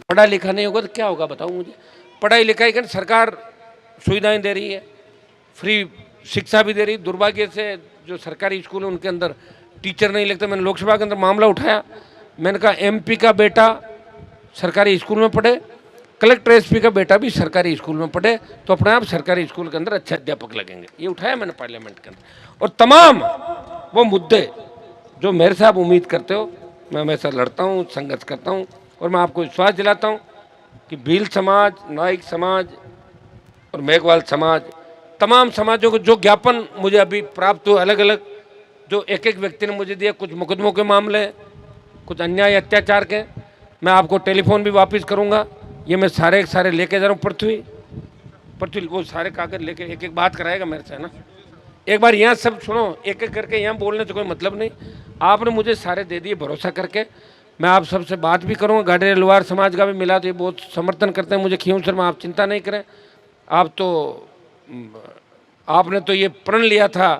पढ़ा लिखा नहीं होगा तो क्या होगा बताओ मुझे। पढ़ाई लिखाई कर सरकार सुविधाएं दे रही है, फ्री शिक्षा भी दे रही। दुर्भाग्य से जो सरकारी स्कूल है उनके अंदर टीचर नहीं लगते। मैंने लोकसभा के अंदर मामला उठाया, मैंने कहा एमपी का बेटा सरकारी स्कूल में पढ़े, कलेक्टर एसपी का बेटा भी सरकारी स्कूल में पढ़े, तो अपने आप सरकारी स्कूल के अंदर अच्छे अध्यापक लगेंगे। ये उठाया मैंने पार्लियामेंट के अंदर। और तमाम वो मुद्दे जो मेरे से आप उम्मीद करते हो, मैं हमेशा लड़ता हूँ, संघर्ष करता हूँ। और मैं आपको विश्वास दिलाता हूँ कि भील समाज, नाइक समाज और मेघवाल समाज, तमाम समाजों को जो ज्ञापन मुझे अभी प्राप्त हुए अलग अलग, जो एक एक व्यक्ति ने मुझे दिया, कुछ मुकदमों के मामले, कुछ अन्याय अत्याचार के, मैं आपको टेलीफोन भी वापस करूंगा। ये मैं सारे के सारे लेके जा रहा हूँ। पृथ्वी वो सारे कागज लेके एक एक बात कराएगा मेरे से ना। एक बार यहाँ सब सुनो, एक एक करके यहाँ बोलने से कोई मतलब नहीं। आपने मुझे सारे दे दिए भरोसा करके। मैं आप सबसे बात भी करूँगा। गाडरे लुहार समाज का भी मिला तो ये बहुत समर्थन करते हैं मुझे। खींव सर में आप चिंता नहीं करें। आपने तो ये प्रण लिया था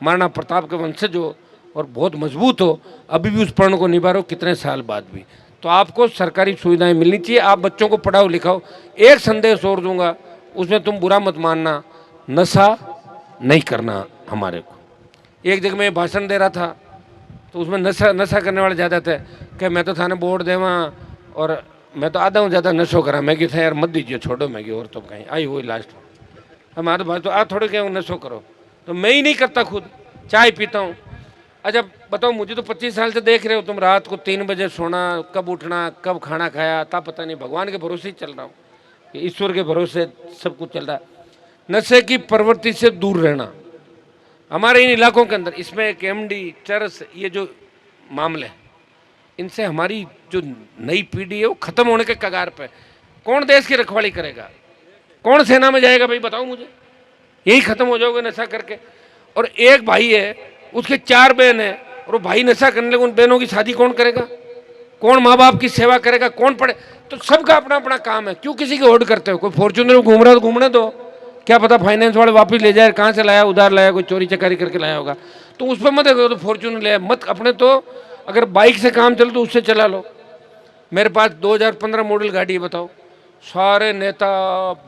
महाराणा प्रताप के वंशज हो और बहुत मजबूत हो, अभी भी उस प्रण को निभा रहे हो कितने साल बाद भी। तो आपको सरकारी सुविधाएं मिलनी चाहिए। आप बच्चों को पढ़ाओ लिखाओ। एक संदेश और दूंगा, उसमें तुम बुरा मत मानना, नशा नहीं करना। हमारे को एक जगह में भाषण दे रहा था तो उसमें नशा करने वाले ज़्यादा थे कि मैं तो थाने बोर्ड देवा और मैं तो आधा हूँ ज़्यादा नशो करा। मैं कि था यार मत दीजिए, छोड़ो। मैं कि और तो कहीं आई हुई लास्ट में हमारे भाई तो थोड़े क्या नशो करो, तो मैं ही नहीं करता, खुद चाय पीता हूँ। अच्छा बताओ, मुझे तो 25 साल से देख रहे हो तुम, रात को 3 बजे सोना, कब उठना, कब खाना खाया था पता नहीं। भगवान के भरोसे ही चल रहा हूँ, ईश्वर के भरोसे सब कुछ चल रहा है। नशे की प्रवृत्ति से दूर रहना हमारे इन इलाकों के अंदर, इसमें एक एमडी, चरस, ये जो मामले हैं, इनसे हमारी जो नई पीढ़ी है वो खत्म होने के कगार पे। कौन देश की रखवाली करेगा, कौन सेना में जाएगा भाई बताओ मुझे। यही खत्म हो जाओगे नशा करके। और एक भाई है, उसके 4 बहन है, और वो भाई नशा करने लगे, उन बहनों की शादी कौन करेगा, कौन माँ बाप की सेवा करेगा, कौन पढ़े। तो सबका अपना अपना काम है, क्यों किसी की होड़ करते हो। कोई फॉर्च्यूनर में घूम रहा है तो घूमने दो, क्या पता फाइनेंस वाले वापस ले जाए, कहाँ से लाया, उधार लाया, कोई चोरी चकारी करके लाया होगा, तो उस पर मत देखो। तो फॉर्च्यूनर ले मत अपने, तो अगर बाइक से काम चले तो उससे चला लो। मेरे पास 2015 मॉडल गाड़ी है, बताओ। सारे नेता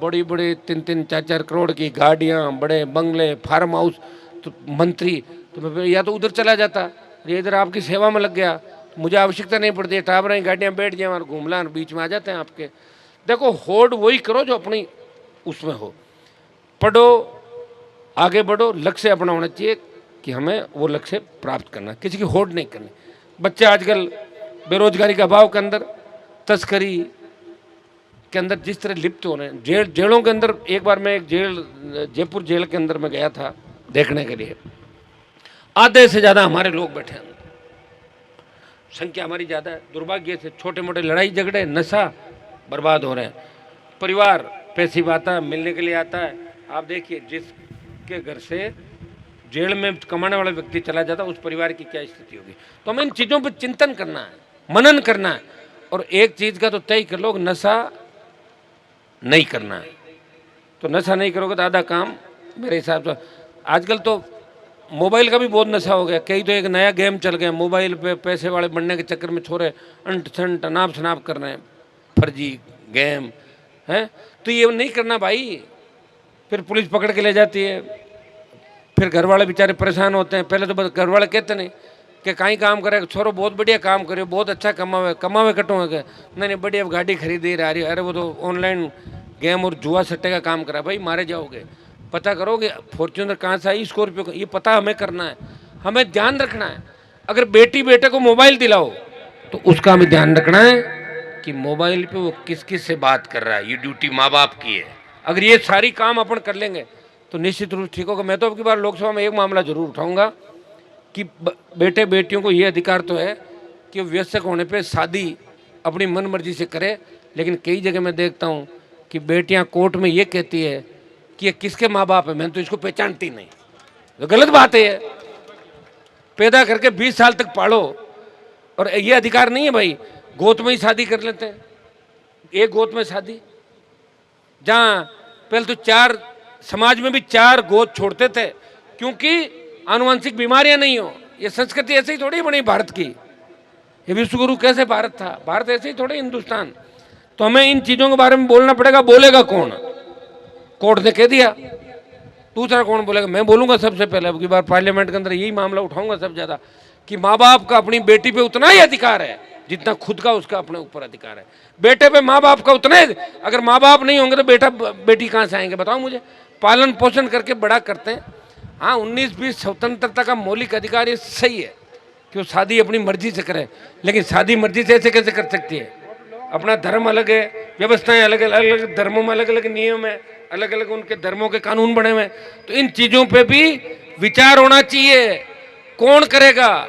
बड़ी बड़ी 3-3, 4-4 करोड़ की गाड़ियाँ, बड़े बंगले, फार्म हाउस, तो मंत्री, तो मैं या तो उधर चला जाता, ये इधर आपकी सेवा में लग गया, मुझे आवश्यकता नहीं पड़ती। टावर गाड़ियाँ बैठ जाए और घूमला, बीच में आ जाते हैं आपके। देखो होड़ वही करो जो अपनी उसमें हो। पढ़ो, आगे बढ़ो, लक्ष्य अपना होना चाहिए कि हमें वो लक्ष्य प्राप्त करना, किसी की होड़ नहीं करनी। बच्चे आजकल बेरोजगारी के अभाव के अंदर, तस्करी के अंदर जिस तरह लिप्त हो रहे हैं, जेलों के अंदर। एक बार मैं एक जेल, जयपुर जेल के अंदर में गया था देखने के लिए। आधे से ज़्यादा हमारे लोग बैठे हैं, संख्या हमारी ज़्यादा है। दुर्भाग्य से छोटे मोटे लड़ाई झगड़े, नशा, बर्बाद हो रहे हैं। परिवार पैसी आता है, मिलने के लिए आता है। आप देखिए जिसके घर से जेल में कमाने वाला व्यक्ति चला जाता है, उस परिवार की क्या स्थिति होगी। तो हमें इन चीज़ों पर चिंतन करना है, मनन करना है। और एक चीज़ का तो तय कर लो, नशा नहीं करना है। तो नशा नहीं करोगे तो आधा काम मेरे हिसाब से। आजकल तो मोबाइल का भी बहुत नशा हो गया। कई तो एक नया गेम चल गया मोबाइल पे, पैसे वाले बनने के चक्कर में छोरे अंट शंट अनाप शनाप कर रहे हैं, फर्जी गेम है। तो ये नहीं करना भाई, फिर पुलिस पकड़ के ले जाती है, फिर घर वाले बेचारे परेशान होते हैं। पहले तो बस घर वाले कहते नहीं कि कहीं काम करे, छोरो बहुत बढ़िया काम करे, बहुत अच्छा कमावे कटो है, नहीं बढ़िया गाड़ी खरीदी रहा रही, अरे वो तो ऑनलाइन गेम और जुआ सट्टे का काम करा। भाई मारे जाओगे, पता करोगे फॉर्च्यूनर कहाँ से आई, स्कॉर्पियो, ये पता हमें करना है, हमें ध्यान रखना है। अगर बेटी बेटे को मोबाइल दिलाओ तो उसका हमें ध्यान रखना है कि मोबाइल पे वो किस किस से बात कर रहा है, ये ड्यूटी माँ बाप की है। अगर ये सारी काम अपन कर लेंगे तो निश्चित रूप ठीक होगा। मैं तो अब की बार लोकसभा में एक मामला जरूर उठाऊंगा कि बेटे बेटियों को ये अधिकार तो है कि वयस्क होने पे शादी अपनी मन मर्जी से करे। लेकिन कई जगह मैं देखता हूँ कि बेटियाँ कोर्ट में ये कहती है कि ये किसके माँ बाप है, मैंने तो इसको पहचानती नहीं। तो गलत बात है। पैदा करके 20 साल तक पालो, और ये अधिकार नहीं है भाई। गोद में ही शादी कर लेते हैं, एक गोद में शादी, जहाँ पहले तो 4 समाज में भी 4 गोद छोड़ते थे क्योंकि आनुवंशिक बीमारियां नहीं हो। ये संस्कृति ऐसे ही थोड़ी बनी भारत की। ये विश्वगुरु कैसे भारत था, भारत ऐसे ही थोड़े हिंदुस्तान। तो हमें इन चीज़ों के बारे में बोलना पड़ेगा। बोलेगा कौन? कोर्ट ने कह दिया, दूसरा कौन बोलेगा? मैं बोलूँगा सबसे पहले। अब की बार पार्लियामेंट के अंदर यही मामला उठाऊंगा सबसे ज़्यादा कि माँ बाप का अपनी बेटी पे उतना ही अधिकार है जितना खुद का उसका अपने ऊपर अधिकार है। बेटे पे माँ बाप का उतना ही, अगर माँ बाप नहीं होंगे तो बेटा बेटी कहाँ से आएंगे बताओ मुझे? पालन पोषण करके बड़ा करते हैं। हाँ, 19-20 स्वतंत्रता का मौलिक अधिकार, ये सही है कि वो शादी अपनी मर्जी से करे, लेकिन शादी मर्जी से ऐसे कैसे कर सकती है? अपना धर्म अलग है, व्यवस्थाएं अलग अलग, धर्मों में अलग अलग नियम है, अलग अलग उनके धर्मों के कानून बने हुए हैं। तो इन चीज़ों पे भी विचार होना चाहिए। कौन करेगा?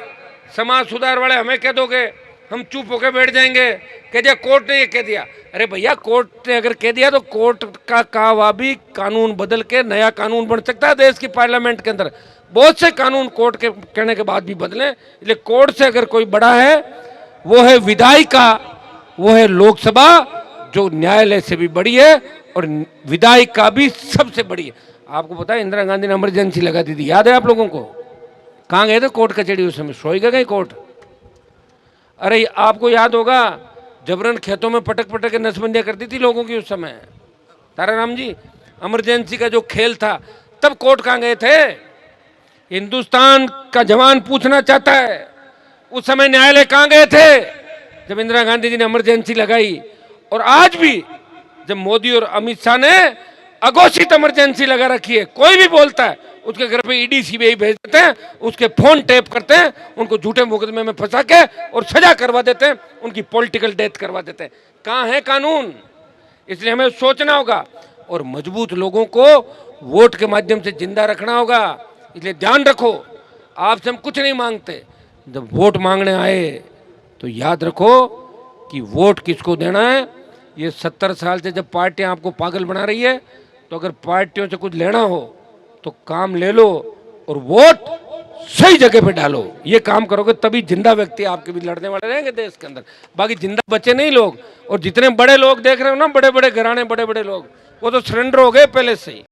समाज सुधार वाले हमें कह दोगे, हम चुप होकर बैठ जाएंगे, कह दिया कोर्ट ने ये कह दिया। अरे भैया, कोर्ट ने अगर कह दिया तो कोर्ट का कहा भी कानून बदल के नया कानून बन सकता है। देश की पार्लियामेंट के अंदर बहुत से कानून कोर्ट के कहने के बाद भी बदले। इसलिए कोर्ट से अगर कोई बड़ा है वो है विधायिका, वो है लोकसभा, जो न्यायालय से भी बड़ी है और विधायिका भी सबसे बड़ी है। आपको पता है इंदिरा गांधी ने इमरजेंसी लगा दी थी, याद है आप लोगों को? कहाँ गए थे कोर्ट कचहरी उस समय? सोई गए कोर्ट? अरे आपको याद होगा जबरन खेतों में पटक पटक के नसबंदियां कर दी थी लोगों की उस समय। ताराराम जी, इमरजेंसी का जो खेल था, तब कोर्ट कहाँ गए थे? हिंदुस्तान का जवान पूछना चाहता है उस समय न्यायालय कहाँ गए थे जब इंदिरा गांधी जी ने इमरजेंसी लगाई? और आज भी जब मोदी और अमित शाह ने अघोषित इमरजेंसी लगा रखी है, कोई भी बोलता है उसके घर पे ईडी सीबीआई भेज देते हैं, उसके फोन टेप करते हैं, उनको झूठे मुकदमे में फंसा के और सजा करवा देते हैं, उनकी पॉलिटिकल डेथ करवा देते हैं। कहाँ है कानून? इसलिए हमें सोचना होगा और मजबूत लोगों को वोट के माध्यम से जिंदा रखना होगा। इसलिए ध्यान रखो, आपसे हम कुछ नहीं मांगते। जब वोट मांगने आए तो याद रखो कि वोट किसको देना है। ये 70 साल से जब पार्टियां आपको पागल बना रही है, तो अगर पार्टियों से कुछ लेना हो तो काम ले लो और वोट सही जगह पे डालो। ये काम करोगे तभी जिंदा व्यक्ति आपके भी लड़ने वाले रहेंगे देश के अंदर। बाकी जिंदा बचे नहीं लोग। और जितने बड़े लोग देख रहे हो ना, बड़े बड़े घराने, बड़े बड़े लोग, वो तो सरेंडर हो गए पहले से ही।